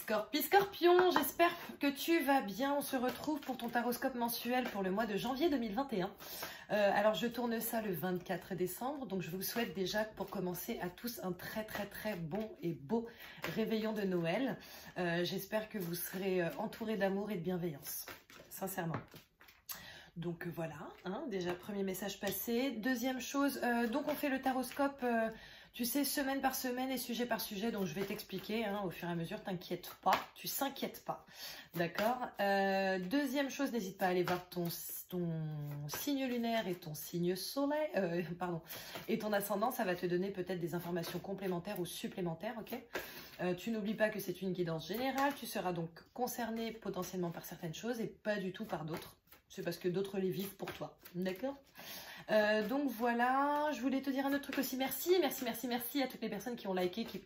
Scorpion, j'espère que tu vas bien. On se retrouve pour ton taroscope mensuel pour le mois de janvier 2021. Alors je tourne ça le 24 décembre, donc je vous souhaite déjà pour commencer à tous un très bon et beau réveillon de Noël. J'espère que vous serez entourés d'amour et de bienveillance, sincèrement. Donc voilà, hein, déjà premier message passé. Deuxième chose, donc on fait le taroscope, tu sais, semaine par semaine et sujet par sujet, donc je vais t'expliquer hein, au fur et à mesure, t'inquiète pas, tu s'inquiètes pas, d'accord. Deuxième chose, n'hésite pas à aller voir ton signe lunaire et ton signe soleil, et ton ascendant, ça va te donner peut-être des informations complémentaires ou supplémentaires, ok. Tu n'oublies pas que c'est une guidance générale, tu seras donc concerné potentiellement par certaines choses et pas du tout par d'autres. C'est parce que d'autres les vivent pour toi, d'accord. Donc voilà, je voulais te dire un autre truc aussi. Merci à toutes les personnes qui ont liké, qui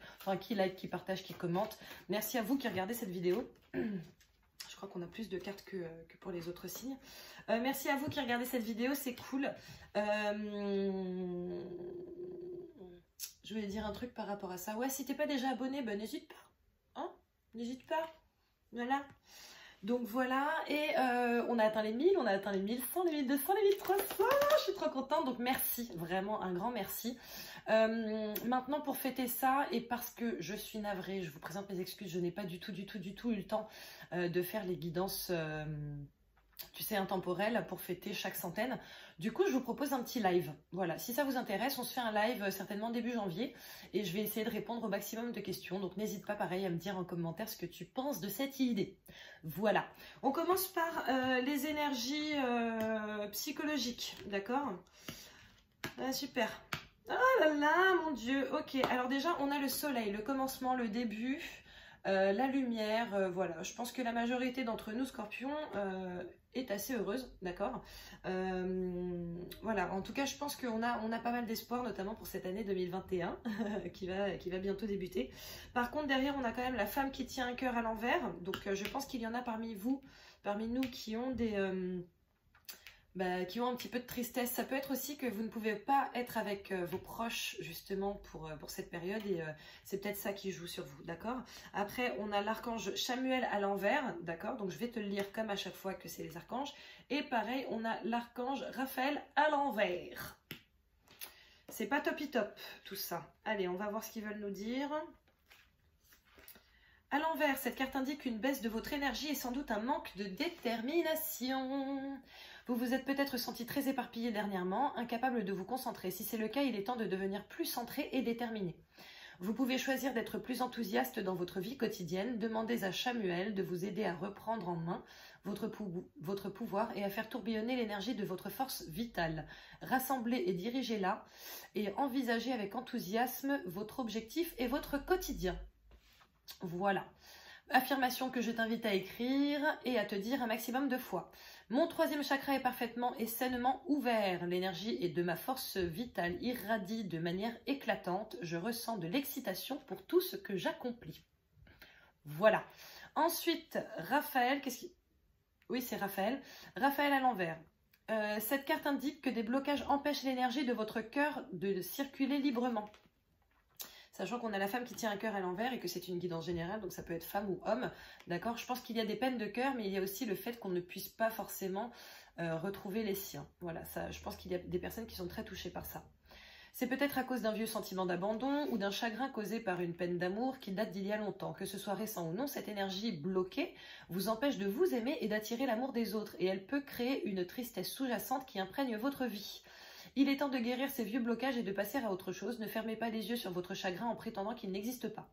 like, qui partagent, qui commentent. Merci à vous qui regardez cette vidéo. Je crois qu'on a plus de cartes que pour les autres signes. Merci à vous qui regardez cette vidéo, c'est cool. Je voulais dire un truc par rapport à ça. Ouais, si t'es pas déjà abonné, ben n'hésite pas. Hein, n'hésite pas. Voilà. Donc voilà, et on a atteint les 1000, on a atteint les 1100, les 1200, les 1300, je suis trop contente, donc merci, vraiment un grand merci. Maintenant pour fêter ça, et parce que je suis navrée, je vous présente mes excuses, je n'ai pas du tout eu le temps de faire les guidances, tu sais, intemporelles pour fêter chaque centaine. Du coup, je vous propose un petit live. Voilà, si ça vous intéresse, on se fait un live certainement début janvier et je vais essayer de répondre au maximum de questions. Donc, n'hésite pas, pareil, à me dire en commentaire ce que tu penses de cette idée. Voilà. On commence par les énergies psychologiques, d'accord? Super. Oh là là, mon Dieu. Ok, alors déjà, on a le soleil, le commencement, le début, la lumière. Voilà, je pense que la majorité d'entre nous, Scorpions, est assez heureuse, d'accord. Voilà, en tout cas je pense qu'on a pas mal d'espoir, notamment pour cette année 2021 qui va bientôt débuter. Par contre derrière on a quand même la femme qui tient un cœur à l'envers, donc je pense qu'il y en a parmi nous qui ont qui ont un petit peu de tristesse. Ça peut être aussi que vous ne pouvez pas être avec vos proches justement pour cette période et c'est peut-être ça qui joue sur vous, d'accord. Après on a l'archange Chamuel à l'envers, d'accord, donc je vais te le lire comme à chaque fois que c'est les archanges. Et pareil on a l'archange Raphaël à l'envers. C'est pas topi top tout ça. Allez, on va voir ce qu'ils veulent nous dire. À l'envers, cette carte indique une baisse de votre énergie et sans doute un manque de détermination. Vous vous êtes peut-être senti très éparpillé dernièrement, incapable de vous concentrer. Si c'est le cas, il est temps de devenir plus centré et déterminé. Vous pouvez choisir d'être plus enthousiaste dans votre vie quotidienne. Demandez à Chamuel de vous aider à reprendre en main votre pouvoir et à faire tourbillonner l'énergie de votre force vitale. Rassemblez et dirigez-la et envisagez avec enthousiasme votre objectif et votre quotidien. Voilà. Affirmation que je t'invite à écrire et à te dire un maximum de fois. Mon troisième chakra est parfaitement et sainement ouvert. L'énergie et de ma force vitale irradie de manière éclatante. Je ressens de l'excitation pour tout ce que j'accomplis. Voilà. Ensuite, Raphaël, oui, c'est Raphaël. Raphaël à l'envers. Cette carte indique que des blocages empêchent l'énergie de votre cœur de circuler librement. Sachant qu'on a la femme qui tient un cœur à l'envers et que c'est une guidance générale, donc ça peut être femme ou homme, d'accord. Je pense qu'il y a des peines de cœur, mais il y a aussi le fait qu'on ne puisse pas forcément retrouver les siens. Voilà, ça, je pense qu'il y a des personnes qui sont très touchées par ça. C'est peut-être à cause d'un vieux sentiment d'abandon ou d'un chagrin causé par une peine d'amour qui date d'il y a longtemps. Que ce soit récent ou non, cette énergie bloquée vous empêche de vous aimer et d'attirer l'amour des autres. Et elle peut créer une tristesse sous-jacente qui imprègne votre vie. Il est temps de guérir ces vieux blocages et de passer à autre chose. Ne fermez pas les yeux sur votre chagrin en prétendant qu'il n'existe pas.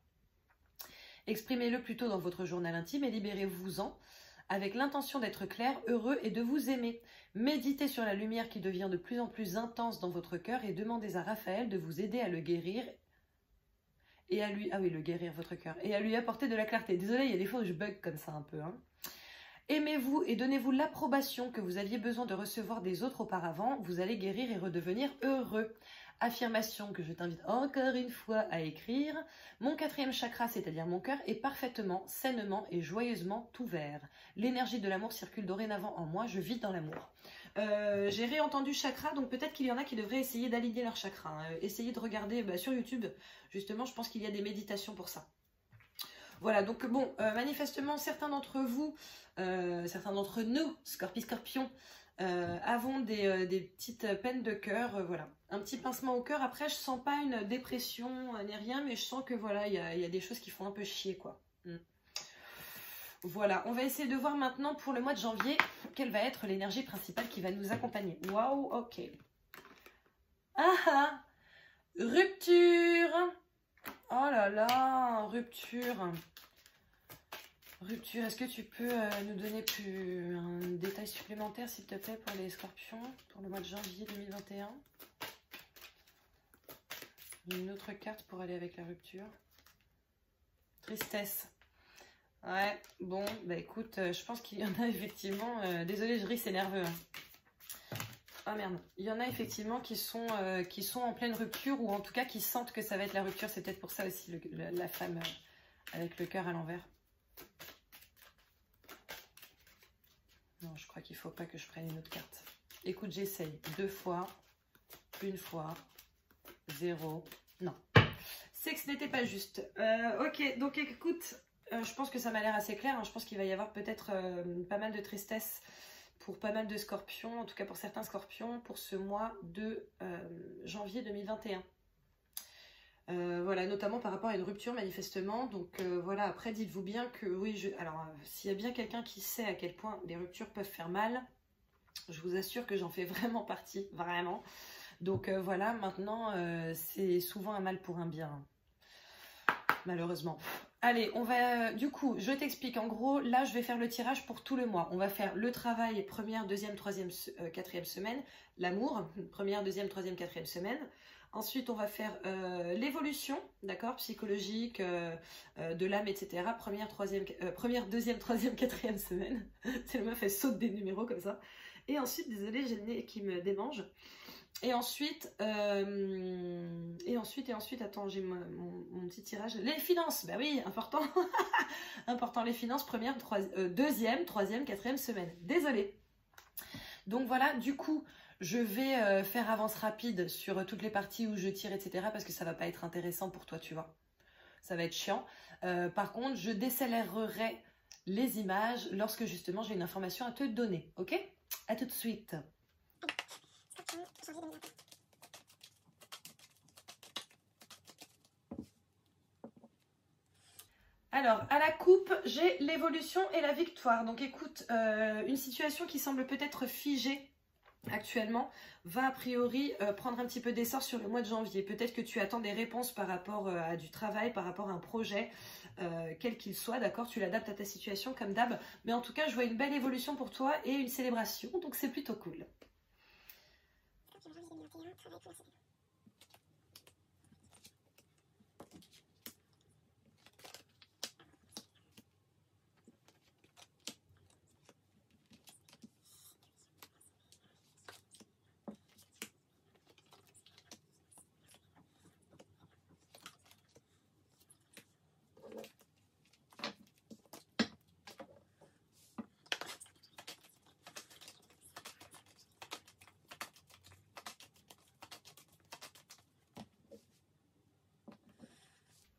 Exprimez-le plutôt dans votre journal intime et libérez-vous-en avec l'intention d'être clair, heureux et de vous aimer. Méditez sur la lumière qui devient de plus en plus intense dans votre cœur et demandez à Raphaël de vous aider à le guérir et à lui... Ah oui, le guérir, votre cœur. Et à lui apporter de la clarté. Désolée, il y a des fois où je bug comme ça un peu, hein. Aimez-vous et donnez-vous l'approbation que vous aviez besoin de recevoir des autres auparavant. Vous allez guérir et redevenir heureux. Affirmation que je t'invite encore une fois à écrire. Mon quatrième chakra, c'est-à-dire mon cœur, est parfaitement, sainement et joyeusement ouvert. L'énergie de l'amour circule dorénavant en moi. Je vis dans l'amour. J'ai réentendu chakra, donc peut-être qu'il y en a qui devraient essayer d'aligner leur chakra. Essayez de regarder sur YouTube. Justement, je pense qu'il y a des méditations pour ça. Voilà, donc bon, manifestement, certains d'entre vous, certains d'entre nous, Scorpions, avons des petites peines de cœur, voilà. Un petit pincement au cœur. Après, je sens pas une dépression ni rien, mais je sens que voilà, il y a des choses qui font un peu chier, quoi. Voilà, on va essayer de voir maintenant pour le mois de janvier quelle va être l'énergie principale qui va nous accompagner. Waouh, ok. Ah ah, rupture. Oh là là, rupture. Rupture, est-ce que tu peux nous donner plus un détail supplémentaire, s'il te plaît, pour les scorpions, pour le mois de janvier 2021? Une autre carte pour aller avec la rupture. Tristesse. Ouais, bon, bah écoute, je pense qu'il y en a effectivement... désolée, je ris, c'est nerveux. Ah merde, il y en a effectivement qui sont en pleine rupture, ou en tout cas qui sentent que ça va être la rupture. C'est peut-être pour ça aussi la femme avec le cœur à l'envers. Non, je crois qu'il ne faut pas que je prenne une autre carte. Écoute, j'essaye 2 fois, 1 fois, 0. Non, c'est que ce n'était pas juste. Ok, donc écoute, je pense que ça m'a l'air assez clair. Hein. Je pense qu'il va y avoir peut-être pas mal de tristesse pour pas mal de scorpions, en tout cas pour certains scorpions, pour ce mois de janvier 2021. Voilà, notamment par rapport à une rupture manifestement. Donc voilà, après dites-vous bien que oui, alors s'il y a bien quelqu'un qui sait à quel point les ruptures peuvent faire mal, je vous assure que j'en fais vraiment partie, vraiment. Donc voilà, maintenant c'est souvent un mal pour un bien, malheureusement. Allez, on va, du coup, je t'explique. En gros, là, je vais faire le tirage pour tout le mois. On va faire le travail, première, deuxième, troisième, quatrième semaine. L'amour, première, deuxième, troisième, quatrième semaine. Ensuite, on va faire l'évolution, d'accord, psychologique, de l'âme, etc. Première, deuxième, troisième, quatrième semaine. C'est le meuf, elle saute des numéros comme ça. Et ensuite, désolée, j'ai le nez qui me démange. Et ensuite, attends, j'ai mon petit tirage. Les finances, bah oui, important. Important, les finances, première, deuxième, troisième, quatrième semaine. Désolée. Donc voilà, du coup, je vais faire avance rapide sur toutes les parties où je tire, etc. Parce que ça va pas être intéressant pour toi, tu vois. Ça va être chiant. Par contre, je décélérerai les images lorsque justement j'ai une information à te donner. Ok? À tout de suite. Alors, à la coupe, j'ai l'évolution et la victoire. Donc écoute, une situation qui semble peut-être figée actuellement va a priori prendre un petit peu d'essor sur le mois de janvier. Peut-être que tu attends des réponses par rapport à du travail, par rapport à un projet, quel qu'il soit, d'accord? Tu l'adaptes à ta situation comme d'hab. Mais en tout cas, je vois une belle évolution pour toi et une célébration, donc c'est plutôt cool.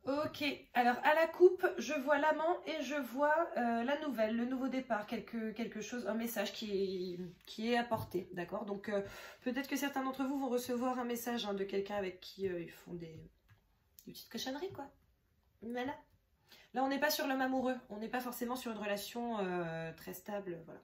Ok, alors à la coupe, je vois l'amant et je vois la nouvelle, le nouveau départ, quelque chose, un message qui est apporté, d'accord? Donc peut-être que certains d'entre vous vont recevoir un message de quelqu'un avec qui ils font des petites cochonneries, quoi. Voilà. Là, on n'est pas sur l'homme amoureux, on n'est pas forcément sur une relation très stable, voilà.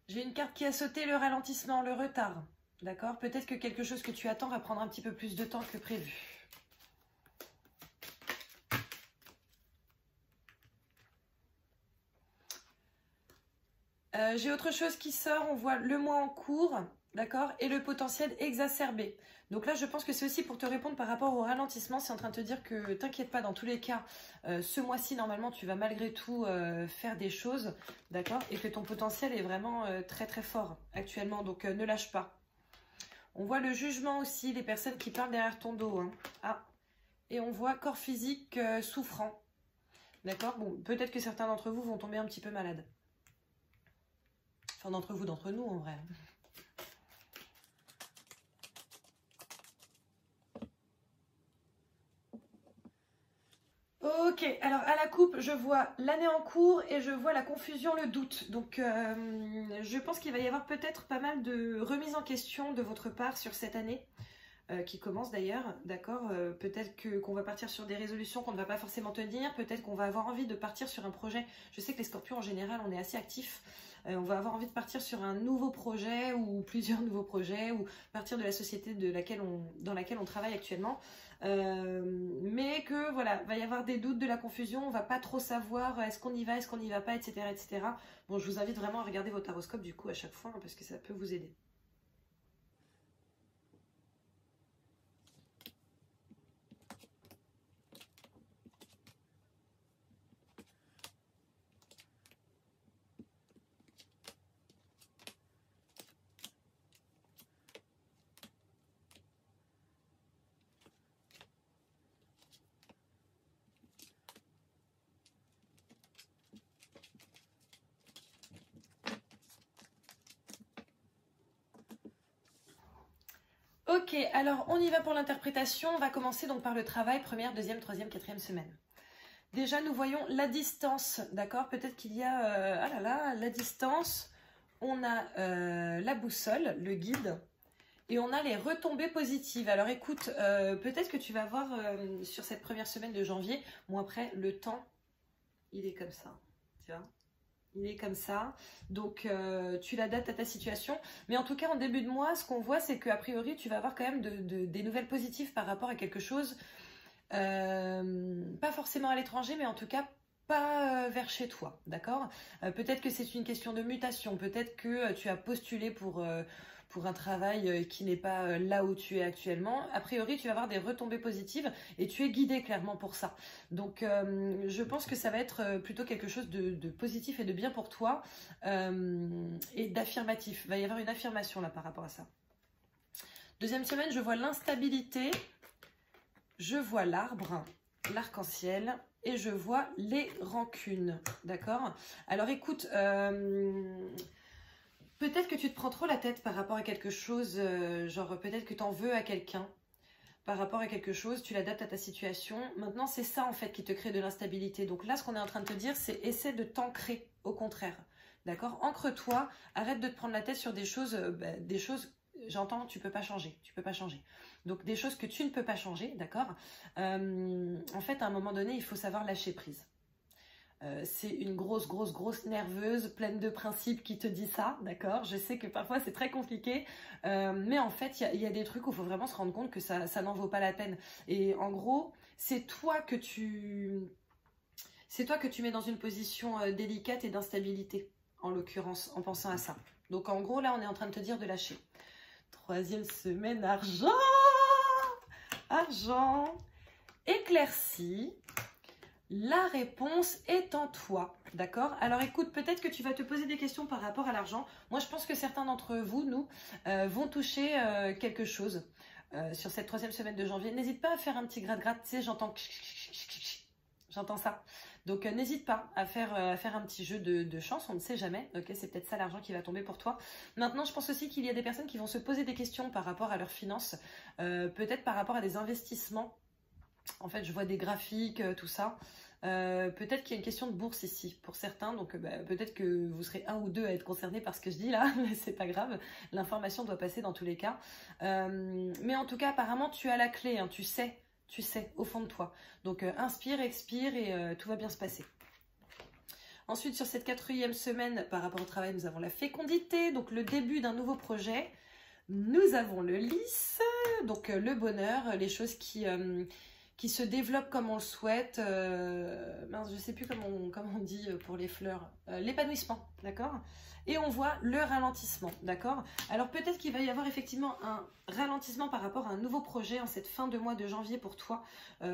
J'ai une carte qui a sauté, le ralentissement, le retard. D'accord? Peut-être que quelque chose que tu attends va prendre un petit peu plus de temps que prévu. J'ai autre chose qui sort, on voit le mois en cours. d'accord, et le potentiel exacerbé. Donc là, je pense que c'est aussi pour te répondre par rapport au ralentissement. C'est en train de te dire que t'inquiète pas, dans tous les cas, ce mois-ci, normalement, tu vas malgré tout faire des choses, d'accord, et que ton potentiel est vraiment très très fort actuellement, donc ne lâche pas. On voit le jugement aussi, les personnes qui parlent derrière ton dos. Hein. Ah, et on voit corps physique souffrant, d'accord. Bon, peut-être que certains d'entre vous vont tomber un petit peu malades. Enfin, d'entre nous, en vrai. Ok, alors à la coupe, je vois l'année en cours et je vois la confusion, le doute. Donc, je pense qu'il va y avoir peut-être pas mal de remises en question de votre part sur cette année. Qui commence d'ailleurs, d'accord, peut-être qu'on va partir sur des résolutions qu'on ne va pas forcément tenir, peut-être qu'on va avoir envie de partir sur un projet. Je sais que les scorpions en général, on est assez actifs, on va avoir envie de partir sur un nouveau projet ou plusieurs nouveaux projets ou partir de la société dans laquelle on travaille actuellement. Mais que voilà, va y avoir des doutes, de la confusion, on va pas trop savoir est-ce qu'on y va, est-ce qu'on n'y va pas, etc., etc. Bon, je vous invite vraiment à regarder votre horoscope du coup à chaque fois hein, parce que ça peut vous aider. Ok, alors on y va pour l'interprétation. On va commencer donc par le travail, première, deuxième, troisième, quatrième semaine. Déjà, nous voyons la distance, d'accord? Peut-être qu'il y a, ah là là, la distance. On a la boussole, le guide, et on a les retombées positives. Alors écoute, peut-être que tu vas voir sur cette première semaine de janvier, bon après, le temps, il est comme ça, tu vois? Il est comme ça, donc tu l'adaptes à ta situation. Mais en tout cas, en début de mois, ce qu'on voit, c'est qu'a priori, tu vas avoir quand même des nouvelles positives par rapport à quelque chose, pas forcément à l'étranger, mais en tout cas, pas vers chez toi, d'accord? Peut-être que c'est une question de mutation, peut-être que tu as postulé pour un travail qui n'est pas là où tu es actuellement. A priori, tu vas avoir des retombées positives et tu es guidé clairement pour ça. Donc, je pense que ça va être plutôt quelque chose de positif et de bien pour toi et d'affirmatif. Il va y avoir une affirmation là par rapport à ça. Deuxième semaine, je vois l'instabilité, je vois l'arbre, l'arc-en-ciel et je vois les rancunes, d'accord? Alors écoute, peut-être que tu te prends trop la tête par rapport à quelque chose, genre peut-être que tu en veux à quelqu'un, par rapport à quelque chose, tu l'adaptes à ta situation. Maintenant, c'est ça en fait qui te crée de l'instabilité. Donc là, ce qu'on est en train de te dire, c'est essaie de t'ancrer, au contraire. D'accord? Ancre-toi, arrête de te prendre la tête sur des choses, j'entends, tu peux pas changer, tu peux pas changer. Donc des choses que tu ne peux pas changer, d'accord? En fait, à un moment donné, il faut savoir lâcher prise. C'est une grosse nerveuse pleine de principes qui te dit ça, d'accord? Je sais que parfois c'est très compliqué, mais en fait il y a des trucs où il faut vraiment se rendre compte que ça n'en vaut pas la peine. Et en gros, c'est toi que tu mets dans une position délicate et d'instabilité, en l'occurrence, en pensant à ça. Donc en gros là on est en train de te dire de lâcher. Troisième semaine, argent, argent, éclairci. La réponse est en toi, d'accord? Alors écoute, peut-être que tu vas te poser des questions par rapport à l'argent. Moi, je pense que certains d'entre vous, vont toucher quelque chose sur cette troisième semaine de janvier. N'hésite pas à faire un petit gratte-gratte, tu sais, j'entends ça. Donc n'hésite pas à faire un petit jeu de chance, on ne sait jamais, ok? C'est peut-être ça l'argent qui va tomber pour toi. Maintenant, je pense aussi qu'il y a des personnes qui vont se poser des questions par rapport à leurs finances, peut-être par rapport à des investissements. En fait, je vois des graphiques, tout ça. Peut-être qu'il y a une question de bourse ici pour certains, donc peut-être que vous serez un ou deux à être concernés par ce que je dis là, mais c'est pas grave, l'information doit passer dans tous les cas. Mais en tout cas, apparemment, tu as la clé, hein, tu sais, au fond de toi. Donc inspire, expire et tout va bien se passer. Ensuite, sur cette quatrième semaine, par rapport au travail, nous avons la fécondité, donc le début d'un nouveau projet. Nous avons le lys, donc le bonheur, les choses qui qui se développe comme on le souhaite. Mince, je sais plus comment on dit pour les fleurs. L'épanouissement, d'accord? Et on voit le ralentissement, d'accord? Alors peut-être qu'il va y avoir effectivement un ralentissement par rapport à un nouveau projet en cette fin de mois de janvier pour toi,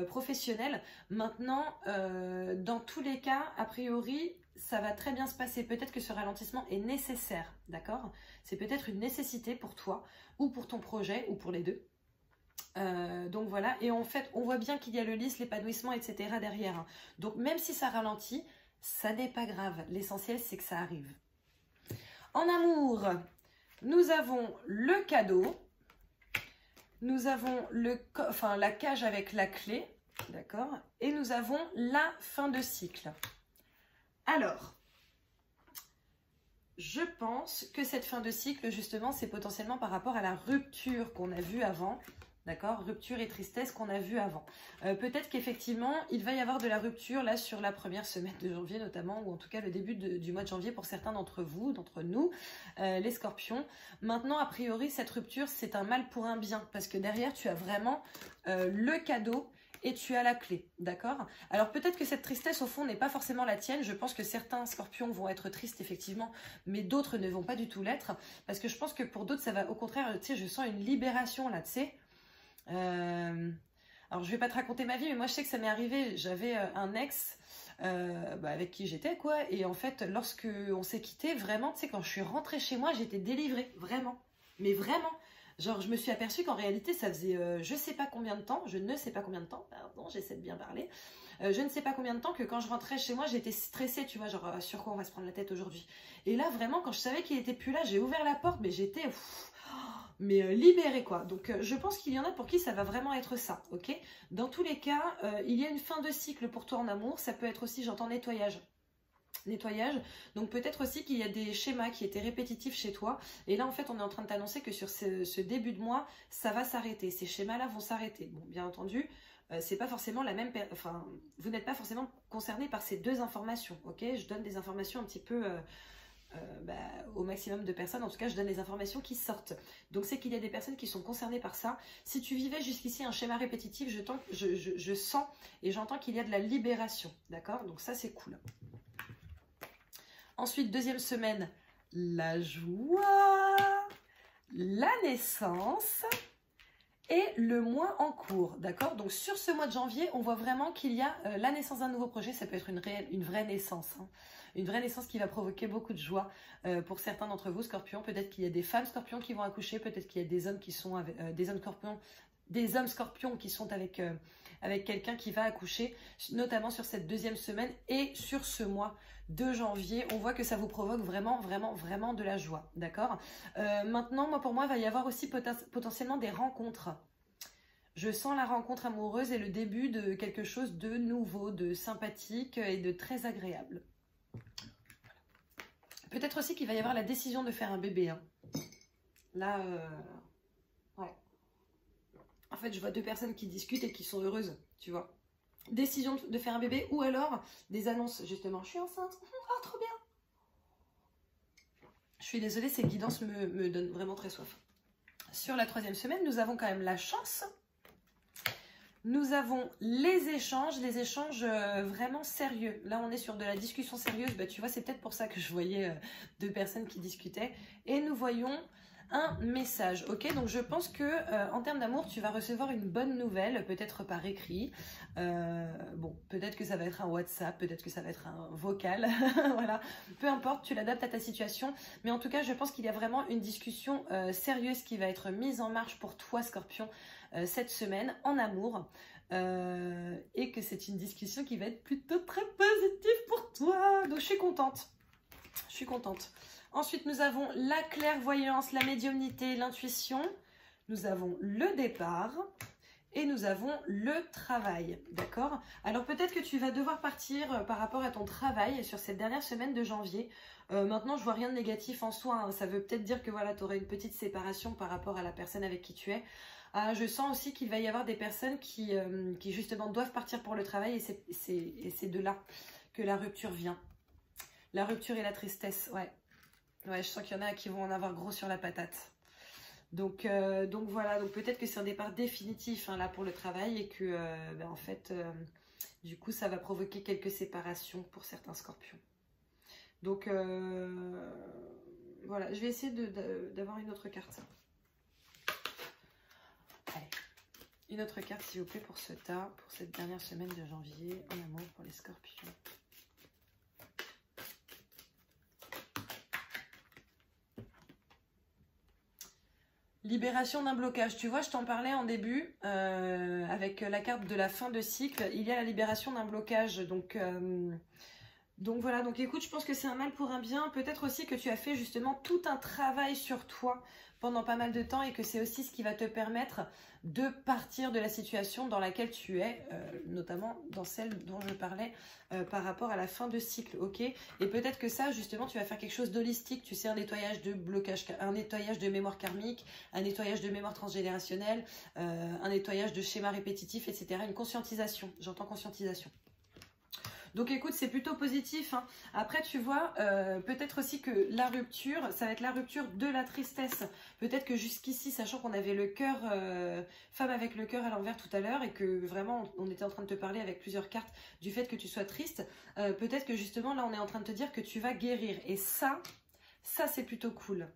professionnel. Maintenant, dans tous les cas, a priori, ça va très bien se passer. Peut-être que ce ralentissement est nécessaire, d'accord? C'est peut-être une nécessité pour toi, ou pour ton projet, ou pour les deux. Donc voilà, et en fait, on voit bien qu'il y a le lys, l'épanouissement, etc. derrière. Hein. Donc même si ça ralentit, ça n'est pas grave. L'essentiel, c'est que ça arrive. En amour, nous avons le cadeau, nous avons la cage avec la clé, d'accord, et nous avons la fin de cycle. Alors, je pense que cette fin de cycle, justement, c'est potentiellement par rapport à la rupture qu'on a vue avant. D'accord, rupture et tristesse qu'on a vu avant. Peut-être qu'effectivement, il va y avoir de la rupture là sur la première semaine de janvier notamment, ou en tout cas le début du mois de janvier pour certains d'entre vous, d'entre nous, les scorpions. Maintenant, a priori, cette rupture, c'est un mal pour un bien, parce que derrière, tu as vraiment le cadeau et tu as la clé, d'accord? Alors peut-être que cette tristesse, au fond, n'est pas forcément la tienne. Je pense que certains scorpions vont être tristes, effectivement, mais d'autres ne vont pas du tout l'être, parce que je pense que pour d'autres, ça va au contraire, tu sais, je sens une libération là, tu sais. Alors je vais pas te raconter ma vie, mais moi je sais que ça m'est arrivé. J'avais un ex avec qui j'étais, quoi, et en fait lorsque on s'est quitté, vraiment, tu sais, quand je suis rentrée chez moi, j'étais délivrée, vraiment, mais vraiment, genre je me suis aperçue qu'en réalité ça faisait je sais pas combien de temps, je ne sais pas combien de temps, pardon, j'essaie de bien parler, je ne sais pas combien de temps que quand je rentrais chez moi, j'étais stressée, tu vois, genre sur quoi on va se prendre la tête aujourd'hui. Et là vraiment, quand je savais qu'il était plus là, j'ai ouvert la porte, mais j'étais libérée, quoi. Donc je pense qu'il y en a pour qui ça va vraiment être ça, ok? Dans tous les cas, il y a une fin de cycle pour toi en amour. Ça peut être aussi, j'entends nettoyage. Nettoyage, donc peut-être aussi qu'il y a des schémas qui étaient répétitifs chez toi, et là en fait on est en train de t'annoncer que sur ce début de mois, ça va s'arrêter, ces schémas là vont s'arrêter. Bon, bien entendu, c'est pas forcément la même, enfin, vous n'êtes pas forcément concerné par ces deux informations, ok? Je donne des informations un petit peu au maximum de personnes, en tout cas je donne les informations qui sortent. Donc c'est qu'il y a des personnes qui sont concernées par ça. Si tu vivais jusqu'ici un schéma répétitif, je sens et j'entends qu'il y a de la libération, d'accord? Donc ça c'est cool. Ensuite, deuxième semaine, la joie, la naissance et le mois en cours, d'accord? Donc sur ce mois de janvier, on voit vraiment qu'il y a la naissance d'un nouveau projet. Ça peut être une vraie naissance, hein. Une vraie naissance qui va provoquer beaucoup de joie pour certains d'entre vous, scorpions. Peut-être qu'il y a des femmes scorpions qui vont accoucher, peut-être qu'il y a des hommes qui sont avec, des hommes scorpions qui sont avec quelqu'un qui va accoucher, notamment sur cette deuxième semaine et sur ce mois de janvier. On voit que ça vous provoque vraiment, vraiment, vraiment de la joie, d'accord? Maintenant, pour moi, il va y avoir aussi potentiellement des rencontres. Je sens la rencontre amoureuse et le début de quelque chose de nouveau, de sympathique et de très agréable. Peut-être aussi qu'il va y avoir la décision de faire un bébé. Hein. Là, ouais. En fait, je vois deux personnes qui discutent et qui sont heureuses, tu vois. Décision de faire un bébé ou alors des annonces, justement. Je suis enceinte. Oh, trop bien. Je suis désolée, ces guidances me donnent vraiment très soif. Sur la troisième semaine, nous avons quand même la chance. Nous avons les échanges vraiment sérieux. Là, on est sur de la discussion sérieuse. Bah, tu vois, c'est peut-être pour ça que je voyais deux personnes qui discutaient. Et nous voyons un message, ok? Donc, je pense que en termes d'amour, tu vas recevoir une bonne nouvelle, peut-être par écrit. Bon, peut-être que ça va être un WhatsApp, peut-être que ça va être un vocal. Voilà, peu importe, tu l'adaptes à ta situation. Mais en tout cas, je pense qu'il y a vraiment une discussion sérieuse qui va être mise en marche pour toi, Scorpion, cette semaine en amour, et que c'est une discussion qui va être plutôt très positive pour toi. Donc je suis contente. Je suis contente. Ensuite, nous avons la clairvoyance, la médiumnité, l'intuition. Nous avons le départ et nous avons le travail. D'accord? Alors peut-être que tu vas devoir partir par rapport à ton travail sur cette dernière semaine de janvier. Maintenant, je vois rien de négatif en soi. Hein. Ça veut peut-être dire que voilà, tu auras une petite séparation par rapport à la personne avec qui tu es. Je sens aussi qu'il va y avoir des personnes qui justement doivent partir pour le travail et c'est de là que la rupture vient. La rupture et la tristesse, ouais. Ouais, je sens qu'il y en a qui vont en avoir gros sur la patate. Donc voilà, donc peut-être que c'est un départ définitif hein, là pour le travail et que en fait, du coup, ça va provoquer quelques séparations pour certains scorpions. Donc voilà, je vais essayer d'avoir une autre carte. Allez, une autre carte s'il vous plaît pour ce tas, pour cette dernière semaine de janvier, en amour pour les scorpions. Libération d'un blocage. Tu vois, je t'en parlais en début, avec la carte de la fin de cycle, il y a la libération d'un blocage. Donc voilà, donc écoute, je pense que c'est un mal pour un bien. Peut-être aussi que tu as fait justement tout un travail sur toi pendant pas mal de temps et que c'est aussi ce qui va te permettre de partir de la situation dans laquelle tu es, notamment dans celle dont je parlais par rapport à la fin de cycle, ok? Et peut-être que ça, justement, tu vas faire quelque chose d'holistique, tu sais, un nettoyage de blocage, un nettoyage de mémoire karmique, un nettoyage de mémoire transgénérationnelle, un nettoyage de schémas répétitifs, etc. Une conscientisation, j'entends conscientisation. Donc écoute, c'est plutôt positif. Hein. Après, tu vois, peut-être aussi que la rupture, ça va être la rupture de la tristesse. Peut-être que jusqu'ici, sachant qu'on avait le cœur, femme avec le cœur à l'envers tout à l'heure, et que vraiment, on était en train de te parler avec plusieurs cartes du fait que tu sois triste, peut-être que justement, là, on est en train de te dire que tu vas guérir. Et ça c'est plutôt cool.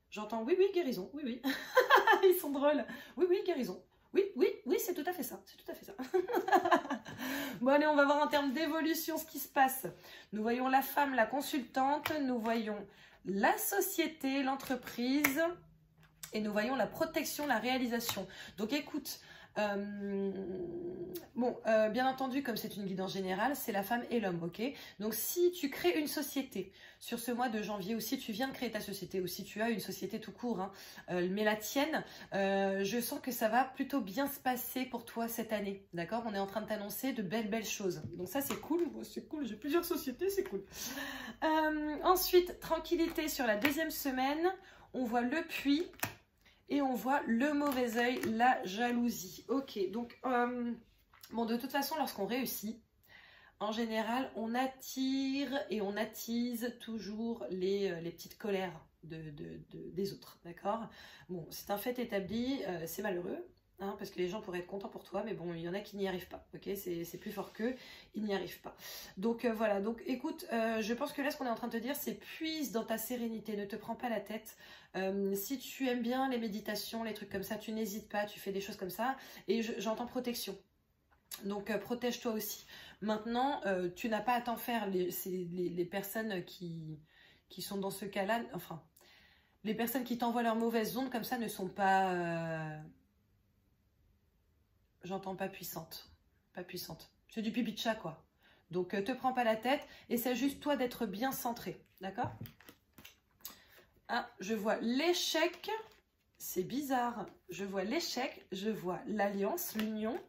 J'entends, oui, guérison, oui. Ils sont drôles. Oui, guérison. Oui, c'est tout à fait ça. C'est tout à fait ça. Bon, allez, on va voir en termes d'évolution ce qui se passe. Nous voyons la femme, la consultante. Nous voyons la société, l'entreprise. Et nous voyons la protection, la réalisation. Donc, écoute... bien entendu, comme c'est une guidance générale, c'est la femme et l'homme, ok? Donc, si tu crées une société sur ce mois de janvier, ou si tu viens de créer ta société, ou si tu as une société tout court, hein, mais la tienne, je sens que ça va plutôt bien se passer pour toi cette année, d'accord? On est en train de t'annoncer de belles choses. Donc ça, c'est cool, j'ai plusieurs sociétés, c'est cool. Ensuite, tranquillité sur la deuxième semaine, on voit le puits. Et on voit le mauvais œil, la jalousie. Ok, donc, de toute façon, lorsqu'on réussit, en général, on attire et on attise toujours les petites colères des autres, d'accord? Bon, c'est un fait établi, c'est malheureux, hein, parce que les gens pourraient être contents pour toi, mais bon, il y en a qui n'y arrivent pas, ok? C'est plus fort qu'eux, ils n'y arrivent pas. Donc voilà, donc écoute, je pense que là, ce qu'on est en train de te dire, c'est puise dans ta sérénité, ne te prends pas la tête. Si tu aimes bien les méditations, les trucs comme ça, tu n'hésites pas, tu fais des choses comme ça. Et j'entends protection. Donc protège-toi aussi. Maintenant, tu n'as pas à t'en faire. Les personnes qui sont dans ce cas-là, enfin, les personnes qui t'envoient leurs mauvaises ondes comme ça ne sont pas... j'entends pas puissantes. Pas puissantes. C'est du pipi de chat, quoi. Donc te prends pas la tête. Et c'est juste toi d'être bien centré. D'accord ? Ah, je vois l'échec, c'est bizarre, je vois l'échec, je vois l'alliance, l'union,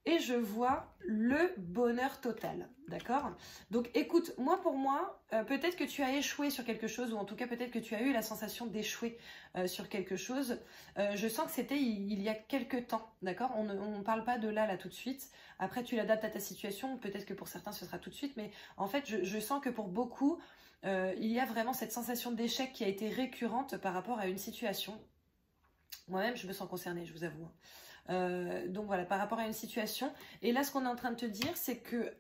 et je vois le bonheur total, d'accord? Donc écoute, pour moi, peut-être que tu as échoué sur quelque chose, ou en tout cas peut-être que tu as eu la sensation d'échouer sur quelque chose. Je sens que c'était il y a quelques temps, d'accord? On ne parle pas de là tout de suite. Après, tu l'adaptes à ta situation, peut-être que pour certains ce sera tout de suite, mais en fait, je sens que pour beaucoup... il y a vraiment cette sensation d'échec qui a été récurrente par rapport à une situation. Moi-même, je me sens concernée, je vous avoue. Donc voilà, par rapport à une situation. Et là, ce qu'on est en train de te dire, c'est que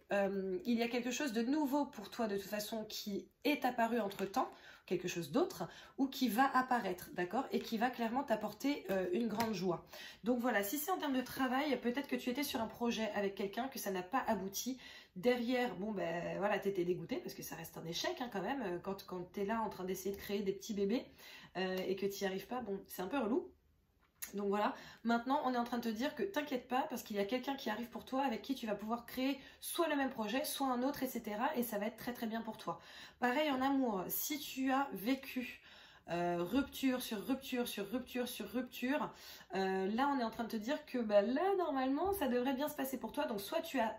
il y a quelque chose de nouveau pour toi, de toute façon, qui est apparu entre-temps, quelque chose d'autre, ou qui va apparaître, d'accord? Et qui va clairement t'apporter une grande joie. Donc voilà, si c'est en termes de travail, peut-être que tu étais sur un projet avec quelqu'un, que ça n'a pas abouti. Derrière, voilà, t'étais dégoûté parce que ça reste un échec hein, quand même. Quand t'es là en train d'essayer de créer des petits bébés et que t'y arrives pas, c'est un peu relou. Donc voilà, maintenant on est en train de te dire que t'inquiète pas parce qu'il y a quelqu'un qui arrive pour toi avec qui tu vas pouvoir créer soit le même projet, soit un autre, etc. Et ça va être très bien pour toi. Pareil en amour, si tu as vécu rupture sur rupture sur rupture sur rupture, là on est en train de te dire que là normalement ça devrait bien se passer pour toi. Donc soit tu as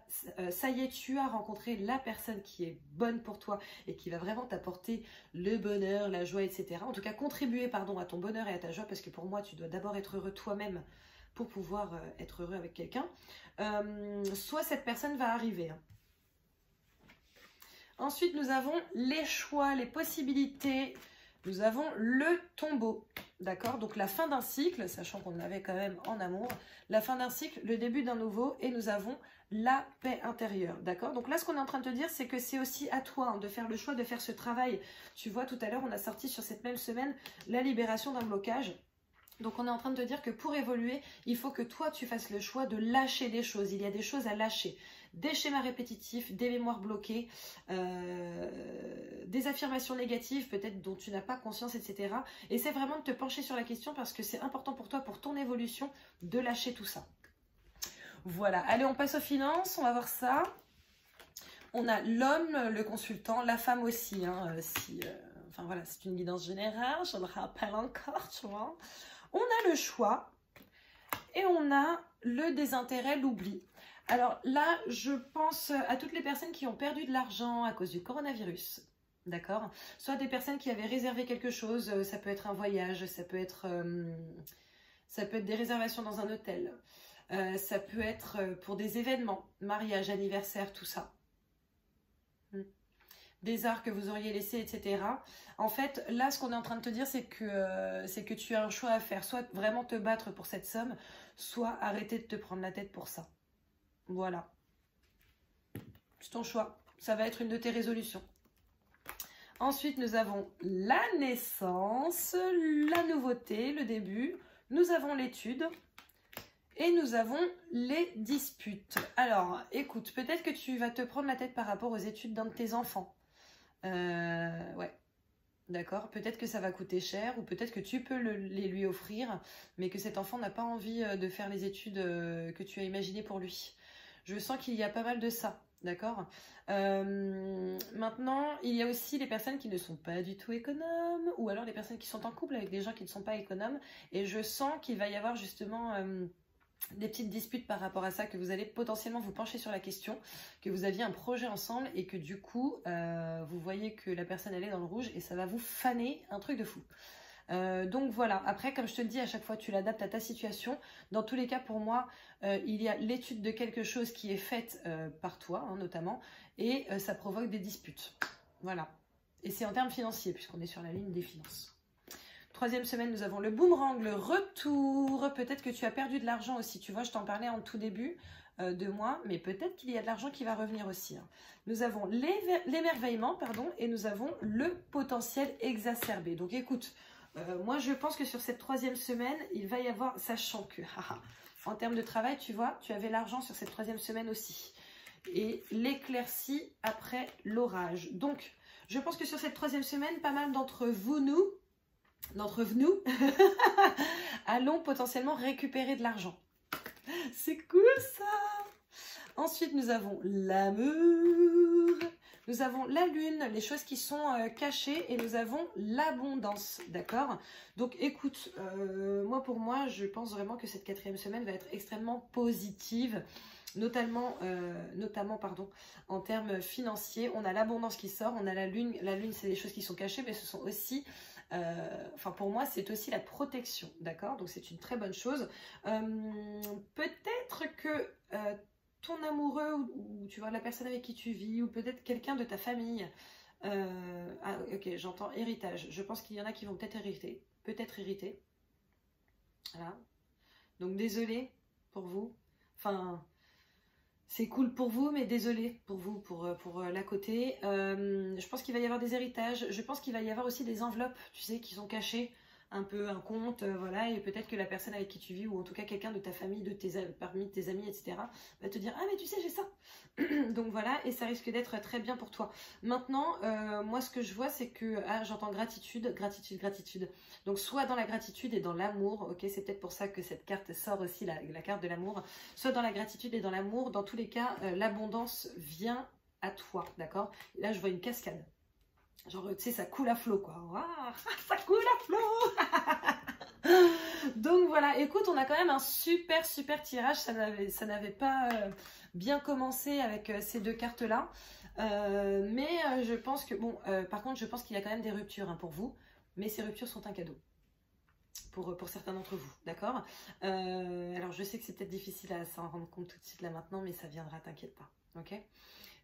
ça y est, tu as rencontré la personne qui est bonne pour toi et qui va vraiment t'apporter le bonheur, la joie, etc. En tout cas contribuer à ton bonheur et à ta joie, parce que pour moi tu dois d'abord être heureux toi-même pour pouvoir être heureux avec quelqu'un. Soit cette personne va arriver hein. Ensuite nous avons les choix, les possibilités. nous avons le tombeau, d'accord? Donc la fin d'un cycle, sachant qu'on avait quand même en amour, la fin d'un cycle, le début d'un nouveau, et nous avons la paix intérieure, d'accord? Donc là, ce qu'on est en train de te dire, c'est que c'est aussi à toi hein, de faire le choix de faire ce travail. Tu vois, tout à l'heure, on a sorti sur cette même semaine la libération d'un blocage. Donc on est en train de te dire que pour évoluer, il faut que toi tu fasses le choix de lâcher des choses. Il y a des choses à lâcher. Des schémas répétitifs, des mémoires bloquées, des affirmations négatives peut-être dont tu n'as pas conscience, etc. Et c'est vraiment de te pencher sur la question parce que c'est important pour toi, pour ton évolution, de lâcher tout ça. Voilà, allez on passe aux finances, on va voir ça. On a l'homme, le consultant, la femme aussi. Hein, enfin voilà, c'est une guidance générale, je le rappelle encore, tu vois. On a le choix et on a le désintérêt, l'oubli. Alors là, je pense à toutes les personnes qui ont perdu de l'argent à cause du coronavirus, d'accord? Soit des personnes qui avaient réservé quelque chose, ça peut être un voyage, ça peut être des réservations dans un hôtel, ça peut être pour des événements, mariage, anniversaire, tout ça. Des arts que vous auriez laissés, etc. En fait, là, ce qu'on est en train de te dire, c'est que tu as un choix à faire. Soit vraiment te battre pour cette somme, soit arrêter de te prendre la tête pour ça. Voilà. C'est ton choix. Ça va être une de tes résolutions. Ensuite, nous avons la naissance, la nouveauté, le début. Nous avons l'étude. Et nous avons les disputes. Alors, écoute, peut-être que tu vas te prendre la tête par rapport aux études d'un de tes enfants. Ouais, d'accord. Peut-être que ça va coûter cher ou peut-être que tu peux les lui offrir, mais que cet enfant n'a pas envie de faire les études que tu as imaginées pour lui. Je sens qu'il y a pas mal de ça, d'accord. Maintenant, il y a aussi les personnes qui ne sont pas du tout économes ou alors les personnes qui sont en couple avec des gens qui ne sont pas économes et je sens qu'il va y avoir justement... des petites disputes par rapport à ça, que vous allez potentiellement vous pencher sur la question, que vous aviez un projet ensemble et que du coup, vous voyez que la personne elle est dans le rouge et ça va vous faner un truc de fou. Donc voilà, après comme je te le dis, à chaque fois tu l'adaptes à ta situation. Dans tous les cas pour moi, il y a l'étude de quelque chose qui est faite par toi hein, notamment et ça provoque des disputes. Voilà. Et c'est en termes financiers puisqu'on est sur la ligne des finances. Troisième semaine, nous avons le boomerang, le retour. Peut-être que tu as perdu de l'argent aussi. Tu vois, je t'en parlais en tout début de mois, mais peut-être qu'il y a de l'argent qui va revenir aussi. Hein. Nous avons l'émerveillement, pardon, et nous avons le potentiel exacerbé. Donc écoute, moi je pense que sur cette troisième semaine, il va y avoir, sachant que, en termes de travail, tu vois, tu avais l'argent sur cette troisième semaine aussi. Et l'éclaircie après l'orage. Donc, je pense que sur cette troisième semaine, pas mal d'entre vous, allons potentiellement récupérer de l'argent. C'est cool ça. Ensuite nous avons l'amour, nous avons la lune, les choses qui sont cachées et nous avons l'abondance, d'accord? Donc écoute, pour moi je pense vraiment que cette quatrième semaine va être extrêmement positive. Notamment en termes financiers, on a l'abondance qui sort, on a la lune c'est des choses qui sont cachées mais ce sont aussi pour moi c'est aussi la protection, d'accord, donc c'est une très bonne chose. Peut-être que ton amoureux ou tu vois la personne avec qui tu vis ou peut-être quelqu'un de ta famille, ok j'entends héritage, je pense qu'il y en a qui vont peut-être hériter, voilà, donc désolé pour vous, enfin c'est cool pour vous, mais désolé pour vous, pour l'à côté. Je pense qu'il va y avoir des héritages. Je pense qu'il va y avoir aussi des enveloppes, tu sais, qui sont cachées. Un peu un compte, voilà. Et peut-être que la personne avec qui tu vis, ou en tout cas quelqu'un de ta famille, parmi tes amis, etc., va te dire « Ah, mais tu sais, j'ai ça !» Donc voilà, et ça risque d'être très bien pour toi. Maintenant, moi, ce que je vois, c'est que... Ah, j'entends gratitude. Donc soit dans la gratitude et dans l'amour, ok, c'est peut-être pour ça que cette carte sort aussi, la carte de l'amour. Soit dans la gratitude et dans l'amour, dans tous les cas, l'abondance vient à toi, d'accord? Là, je vois une cascade. Genre, tu sais, ça coule à flot, quoi. Waouh, ça coule à flot. Donc voilà, écoute, on a quand même un super tirage. Ça n'avait pas bien commencé avec ces deux cartes-là. Mais je pense que, bon, par contre, je pense qu'il y a quand même des ruptures hein, pour vous. Mais ces ruptures sont un cadeau. pour certains d'entre vous, d'accord? Alors je sais que c'est peut-être difficile à s'en rendre compte tout de suite là maintenant, mais ça viendra, t'inquiète pas, ok?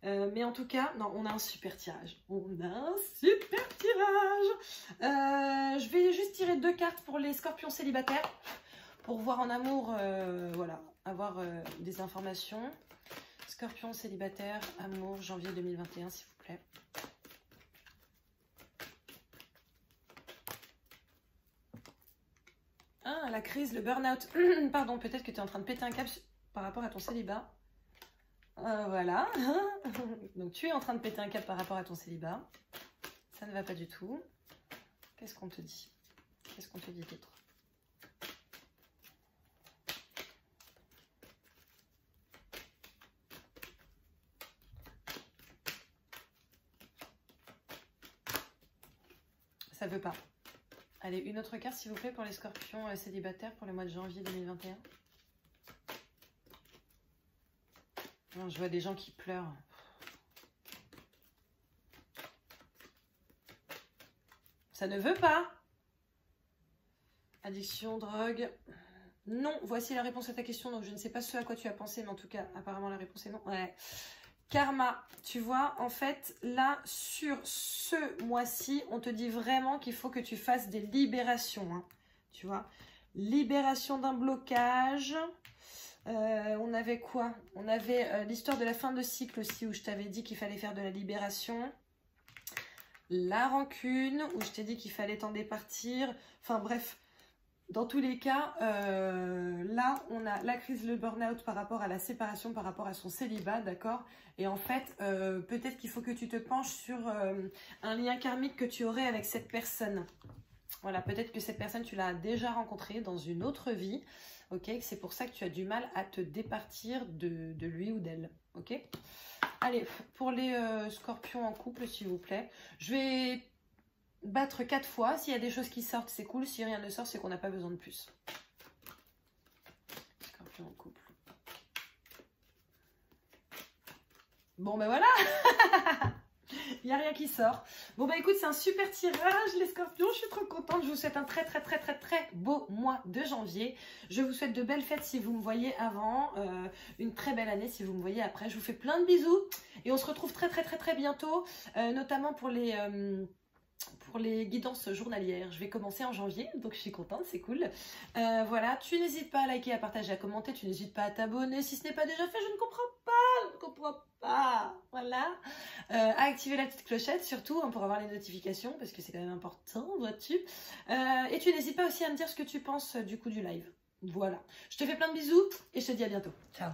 Mais en tout cas, non, on a un super tirage. On a un super tirage. Je vais juste tirer 2 cartes pour les scorpions célibataires, pour voir en amour, voilà, avoir des informations. Scorpion célibataire, amour, janvier 2021, s'il vous plaît. Ah, la crise, le burn-out. Pardon, peut-être que tu es en train de péter un câble par rapport à ton célibat. Voilà. Donc tu es en train de péter un câble par rapport à ton célibat. Ça ne va pas du tout. Qu'est-ce qu'on te dit? Qu'est-ce qu'on te dit d'autre? Ça veut pas. Allez, une autre carte s'il vous plaît pour les scorpions célibataires pour le mois de janvier 2021. Non, je vois des gens qui pleurent. Ça ne veut pas. Addiction, drogue. Non, voici la réponse à ta question. Donc je ne sais pas ce à quoi tu as pensé, mais en tout cas, apparemment la réponse est non. Ouais. Karma, tu vois, en fait, là, sur ce mois-ci, on te dit vraiment qu'il faut que tu fasses des libérations, hein, tu vois. Libération d'un blocage. On avait quoi? On avait l'histoire de la fin de cycle aussi, où je t'avais dit qu'il fallait faire de la libération. La rancune, où je t'ai dit qu'il fallait t'en départir. Enfin bref, dans tous les cas, là, on a la crise, le burn-out par rapport à la séparation, par rapport à son célibat, d'accord? Et en fait, peut-être qu'il faut que tu te penches sur un lien karmique que tu aurais avec cette personne. Voilà, peut-être que cette personne, tu l'as déjà rencontrée dans une autre vie, ok? C'est pour ça que tu as du mal à te départir de lui ou d'elle, ok? Allez, pour les scorpions en couple, s'il vous plaît, je vais battre 4 fois. S'il y a des choses qui sortent, c'est cool. Si rien ne sort, c'est qu'on n'a pas besoin de plus. Scorpion en couple. Bon, ben voilà. Il n'y a rien qui sort. Bon, bah écoute, c'est un super tirage, les scorpions. Je suis trop contente. Je vous souhaite un très beau mois de janvier. Je vous souhaite de belles fêtes si vous me voyez avant. Une très belle année si vous me voyez après. Je vous fais plein de bisous. Et on se retrouve très bientôt. Notamment pour les guidances journalières. Je vais commencer en janvier, donc je suis contente, c'est cool. Voilà, tu n'hésites pas à liker, à partager, à commenter, tu n'hésites pas à t'abonner si ce n'est pas déjà fait, je ne comprends pas, voilà. À activer la petite clochette surtout hein, pour avoir les notifications, parce que c'est quand même important, vois-tu. Et tu n'hésites pas aussi à me dire ce que tu penses du coup du live. Voilà, je te fais plein de bisous et je te dis à bientôt. Ciao.